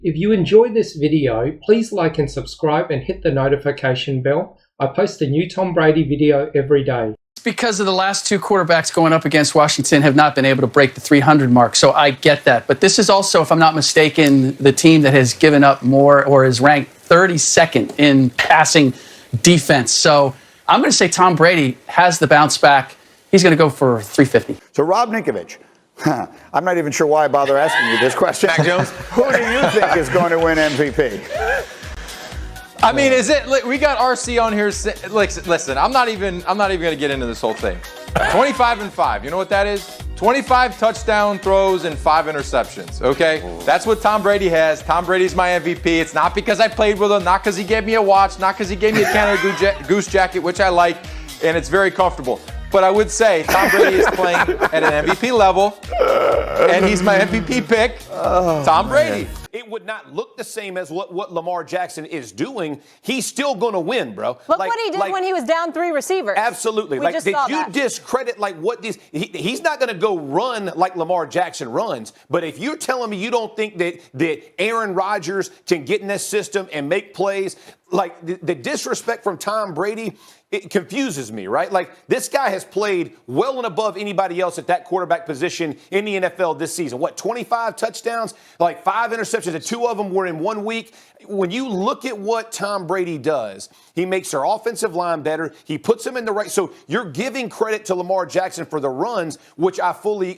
If you enjoyed this video, please like and subscribe and hit the notification bell. I post a new Tom Brady video every day. Because of the last two quarterbacks going up against Washington have not been able to break the 300 mark, so I get that. But this is also, if I'm not mistaken, the team that has given up more or is ranked 32nd in passing defense. So I'm going to say Tom Brady has the bounce back. He's going to go for 350. So Rob Ninkovich, I'm not even sure why I bother asking you this question. Mac Jones, who do you think is going to win MVP? I mean, is it? We got RC on here. Listen, I'm not even going to get into this whole thing. 25-5. You know what that is? 25 touchdown throws and 5 interceptions. Okay, that's what Tom Brady has. Tom Brady's my MVP. It's not because I played with him, not because he gave me a watch, not because he gave me a Canada Goose jacket, which I like, and it's very comfortable. But I would say Tom Brady is playing at an MVP level, and he's my MVP pick, Tom Brady. It would not look the same as what Lamar Jackson is doing. He's still going to win, bro. Look what he did when he was down 3 receivers. Absolutely. We just saw did you that. discredit what these? He's not going to go run like Lamar Jackson runs. But if you're telling me you don't think that Aaron Rodgers can get in this system and make plays, like the disrespect from Tom Brady, it confuses me, right? Like, this guy has played well and above anybody else at that quarterback position in the NFL this season. 25 touchdowns, like 5 interceptions, and 2 of them were in 1 week. When you look at what Tom Brady does, he makes their offensive line better. He puts them in the right. So you're giving credit to Lamar Jackson for the runs, which I fully.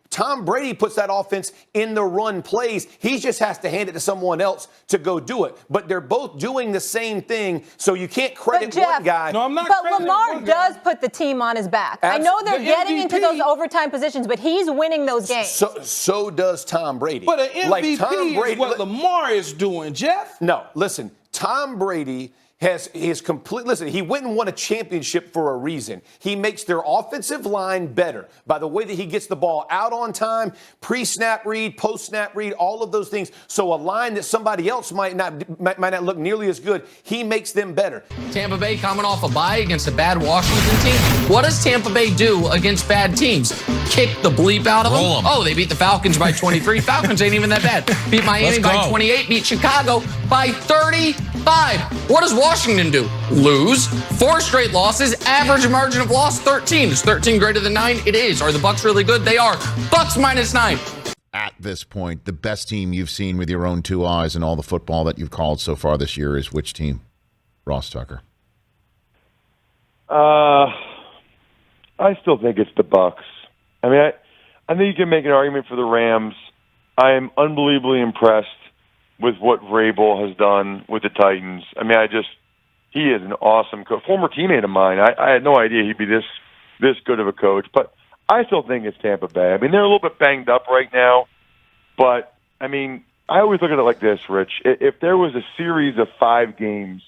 Tom Brady puts that offense in the run plays. He just has to hand it to someone else to go do it. But they're both doing the same thing, so you can't credit one guy. No, I'm not. But Lamar does put the team on his back. I know they're getting into those overtime positions, but he's winning those games. So does Tom Brady. But an MVP Tom Brady, is what Lamar is doing, Jeff. No, listen. Tom Brady has complete. Listen, he went and won a championship for a reason. He makes their offensive line better by the way that he gets the ball out on time, pre-snap read, post-snap read, all of those things. So a line that somebody else might not look nearly as good, he makes them better. Tampa Bay coming off a bye against a bad Washington team. What does Tampa Bay do against bad teams? Kick the bleep out of them? Oh, they beat the Falcons by 23. Falcons ain't even that bad. Beat Miami by 28. Beat Chicago by 35. What does Washington do? Lose. 4 straight losses. Average margin of loss 13. Is 13 greater than 9? It is. Are the Bucs really good? They are. Bucs -9. At this point, the best team you've seen with your own 2 eyes in all the football that you've called so far this year is which team? Ross Tucker. I still think it's the Bucs. I mean, I think you can make an argument for the Rams. I am unbelievably impressed with what Vrabel has done with the Titans. I mean, he is an awesome coach. Former teammate of mine. I had no idea he'd be this good of a coach. But I still think it's Tampa Bay. I mean, they're a little bit banged up right now. But, I mean, I always look at it like this, Rich. If there was a series of 5 games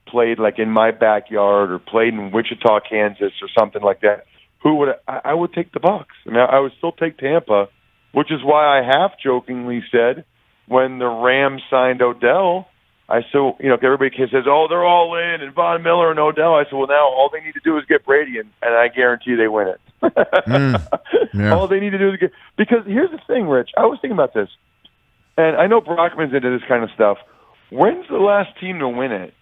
played like in my backyard or played in Wichita, Kansas or something like that, I would take the Bucs. I mean, I would still take Tampa, which is why I half jokingly said when the Rams signed Odell, I said, everybody says, oh, they're all in, and Von Miller and Odell. I said, well, now all they need to do is get Brady, and I guarantee they win it. Yeah. All they need to do is get – because here's the thing, Rich. I was thinking about this, and I know Brockman's into this kind of stuff. When's the last team to win it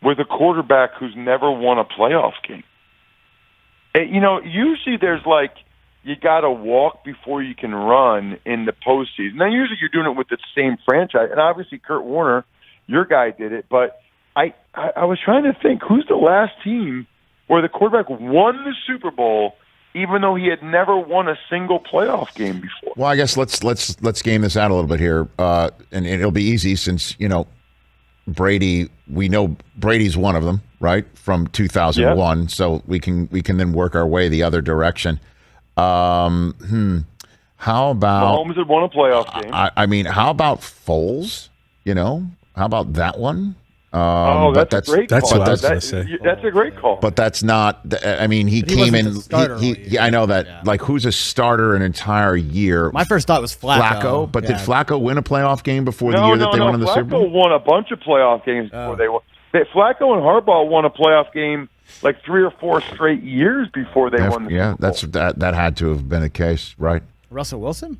with a quarterback who's never won a playoff game? Usually there's like – you got to walk before you can run in the postseason. Now, usually you're doing it with the same franchise, and obviously Kurt Warner, your guy, did it. But I was trying to think, who's the last team where the quarterback won the Super Bowl even though he had never won a single playoff game before? Well, I guess let's game this out a little bit here, and it'll be easy since Brady. We know Brady's one of them, right, from 2001. Yep. So we can then work our way the other direction. How about Mahomes had won a playoff game? I mean, how about Foles? How about that one? That's a great call. That's what I was going to say. That's a great call. But that's not. I mean, he came in. I know that. Yeah. Like, who's a starter an entire year? My first thought was Flacco. But did Flacco win a playoff game before the year that they won in the Super Bowl? Flacco won a bunch of playoff games before they won. Flacco and Harbaugh won a playoff game like 3 or 4 straight years before they won the Super Bowl. That had to have been the case, right? Russell Wilson?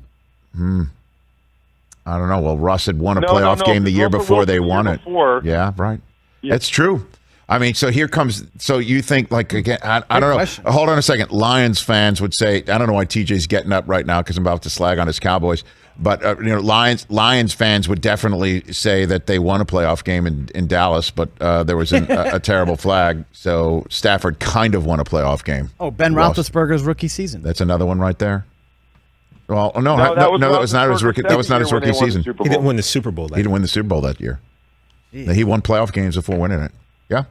I don't know. Well, Russ had won a playoff game the year before they won it. Yeah, right. Yeah. That's true. I mean, so here comes. So you think like again? I don't know. Question. Hold on a second. Lions fans would say, I don't know why TJ's getting up right now because I'm about to slag on his Cowboys. But Lions fans would definitely say that they won a playoff game in Dallas, but there was a terrible flag. So Stafford kind of won a playoff game. Oh, Ben Roethlisberger's rookie season. That's another one right there. Well, no, that was not his rookie. That was not his rookie season. He didn't win the Super Bowl. He didn't win the Super Bowl that year. He won playoff games before winning it. Yeah.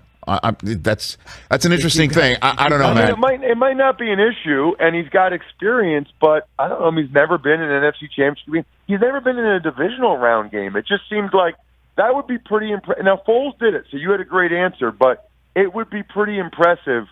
That's an interesting thing. I don't know, man. It might not be an issue, and he's got experience, but I don't know. He's never been in an NFC Championship game. He's never been in a divisional round game. It just seems like that would be pretty impressive. Now, Foles did it, so you had a great answer, but it would be pretty impressive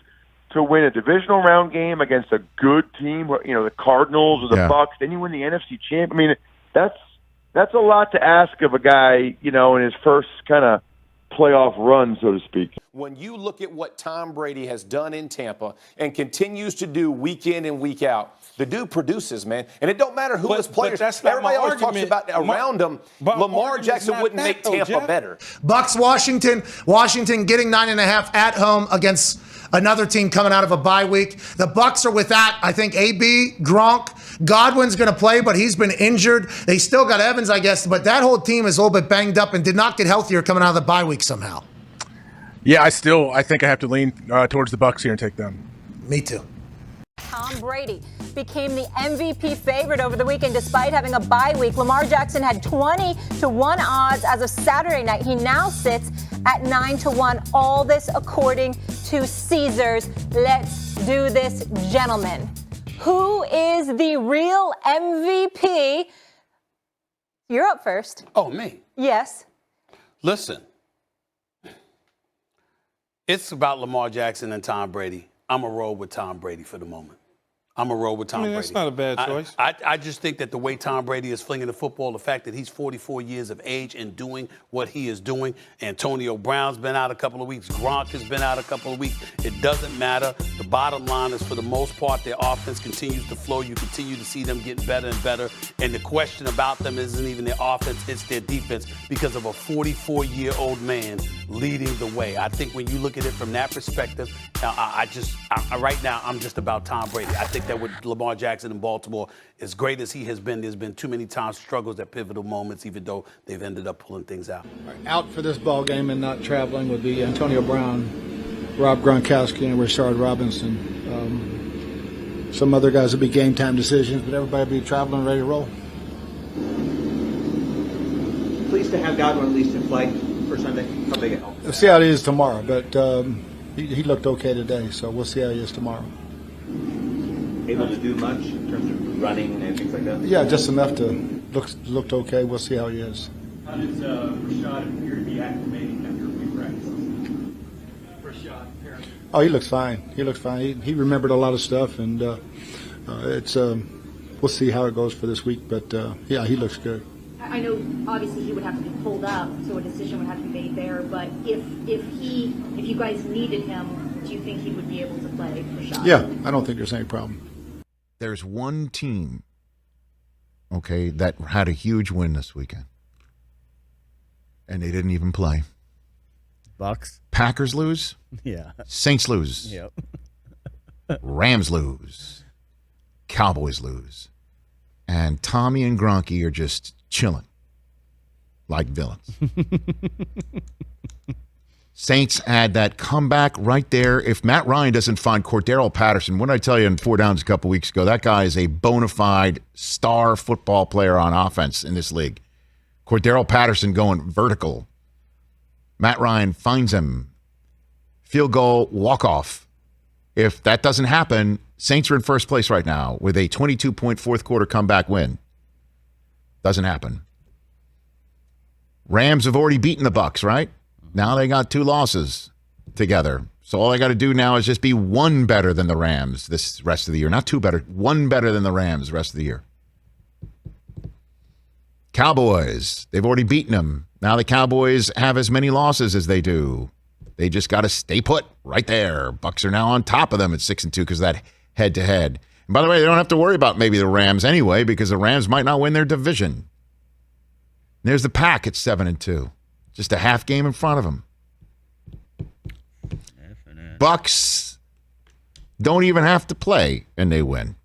to win a divisional round game against a good team, the Cardinals or the Bucks. Then you win the NFC Champ. I mean, that's a lot to ask of a guy, in his first kind of playoff run, so to speak. When you look at what Tom Brady has done in Tampa and continues to do week in and week out, the dude produces, man. And it don't matter who his players. Everybody always talks about around him. Lamar Jackson wouldn't make Tampa better. Bucks, Washington getting 9.5 at home against another team coming out of a bye week. The Bucks are without, I think, AB, Gronk. Godwin's going to play, but he's been injured. They still got Evans, I guess, but that whole team is a little bit banged up and did not get healthier coming out of the bye week somehow. Yeah, I think I have to lean towards the Bucks here and take them. Me too. Tom Brady became the MVP favorite over the weekend despite having a bye week. Lamar Jackson had 20-1 odds as of Saturday night. He now sits at 9-1. All this according to Caesars. Let's do this, gentlemen. Who is the real MVP? You're up first. Oh, me? Yes. Listen, it's about Lamar Jackson and Tom Brady. I'm going to roll with Tom Brady for the moment. I'm going to roll with Tom Brady. That's not a bad choice. I just think that the way Tom Brady is flinging the football, the fact that he's 44 years of age and doing what he is doing, Antonio Brown's been out a couple of weeks, Gronk has been out a couple of weeks, it doesn't matter. The bottom line is, for the most part, their offense continues to flow. You continue to see them getting better and better. And the question about them isn't even their offense, it's their defense, because of a 44-year-old man leading the way. I think when you look at it from that perspective, right now, I'm just about Tom Brady. I think that with Lamar Jackson in Baltimore, as great as he has been, there's been too many times struggles at pivotal moments, even though they've ended up pulling things out. Out for this ball game and not traveling would be Antonio Brown, Rob Gronkowski, and Rashard Robinson. Some other guys would be game time decisions, but everybody would be traveling, ready to roll. Pleased to have Godwin at least in play for Sunday. How big a help? We'll see how it is tomorrow, but he looked okay today, so we'll see how he is tomorrow. Able to do much in terms of running and things like that? Yeah, just enough to looked okay. We'll see how he is. How does Rashad appear to be acclimating after a week practice? Rashad, apparently. Oh, he looks fine. He looks fine. He remembered a lot of stuff, and it's we'll see how it goes for this week. But yeah, he looks good. I know obviously he would have to be pulled up, so a decision would have to be made there. But if you guys needed him, do you think he would be able to play Rashad? Yeah, I don't think there's any problem. There's one team, okay, that had a huge win this weekend, and they didn't even play. Bucks. Packers lose. Yeah. Saints lose. Yep. Rams lose. Cowboys lose. And Tommy and Gronky are just chilling like villains. Saints had that comeback right there. If Matt Ryan doesn't find Cordero Patterson, what did I tell you in 4 Downs a couple weeks ago? That guy is a bona fide star football player on offense in this league. Cordero Patterson going vertical. Matt Ryan finds him. Field goal, walk-off. If that doesn't happen, Saints are in first place right now with a 22-point fourth quarter comeback win. Doesn't happen. Rams have already beaten the Bucks, right? Now they got 2 losses together. So all I got to do now is just be 1 better than the Rams this rest of the year. Not 2 better, 1 better than the Rams the rest of the year. Cowboys, they've already beaten them. Now the Cowboys have as many losses as they do. They just got to stay put right there. Bucks are now on top of them at 6-2 because of that head-to-head. And by the way, they don't have to worry about maybe the Rams anyway because the Rams might not win their division. There's the Pack at 7-2. Just a half game in front of them. Bucks don't even have to play, and they win.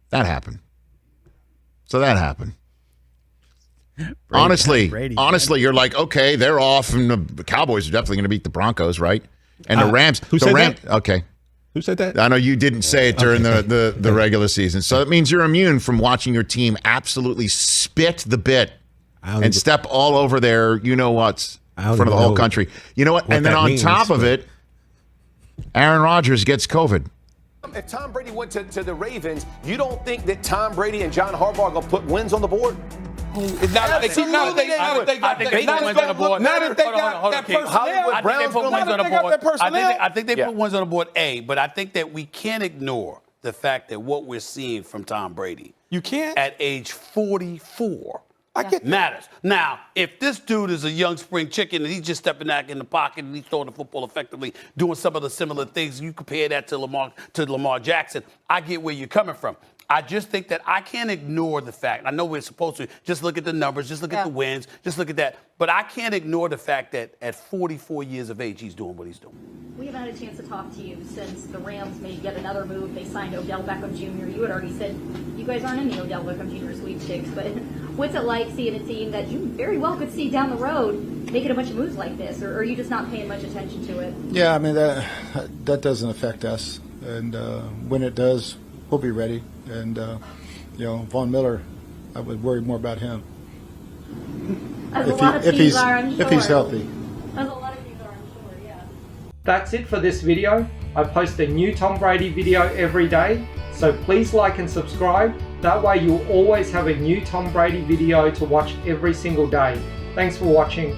That happened. So that happened. Honestly, you're like, okay, they're off, and the Cowboys are definitely going to beat the Broncos, right? And the Rams. Who said that? Okay. Who said that? I know you didn't say it during the regular season. So it means you're immune from watching your team absolutely spit the bit and step all over their you-know-whats in front of the whole country. You know what? And then on top of it, Aaron Rodgers gets COVID. If Tom Brady went to the Ravens, you don't think that Tom Brady and John Harbaugh are going to put wins on the board? Now that they got that personnel, I think they put ones on the board, but I think that we can't ignore the fact that what we're seeing from Tom Brady. You can't? At age 44. I get that. Matters. Now, if this dude is a young spring chicken and he's just stepping back in the pocket and he's throwing the football effectively, doing some of the similar things, you compare that to Lamar Jackson, I get where you're coming from. I just think that I can't ignore the fact. I know we're supposed to just look at the numbers, just look at the wins, just look at that. But I can't ignore the fact that at 44 years of age, he's doing what he's doing. We haven't had a chance to talk to you since the Rams made yet another move. They signed Odell Beckham Jr. You had already said you guys aren't in the Odell Beckham Jr. sweepstakes, but what's it like seeing a team that you very well could see down the road making a bunch of moves like this, or are you just not paying much attention to it? Yeah, I mean, that doesn't affect us. And when it does, we'll be ready. And, Von Miller, I would worry more about him. As a lot of teams are, I'm sure. If he's healthy. As a lot of teams are, I'm sure, yeah. That's it for this video. I post a new Tom Brady video every day, so please like and subscribe. That way you'll always have a new Tom Brady video to watch every single day. Thanks for watching.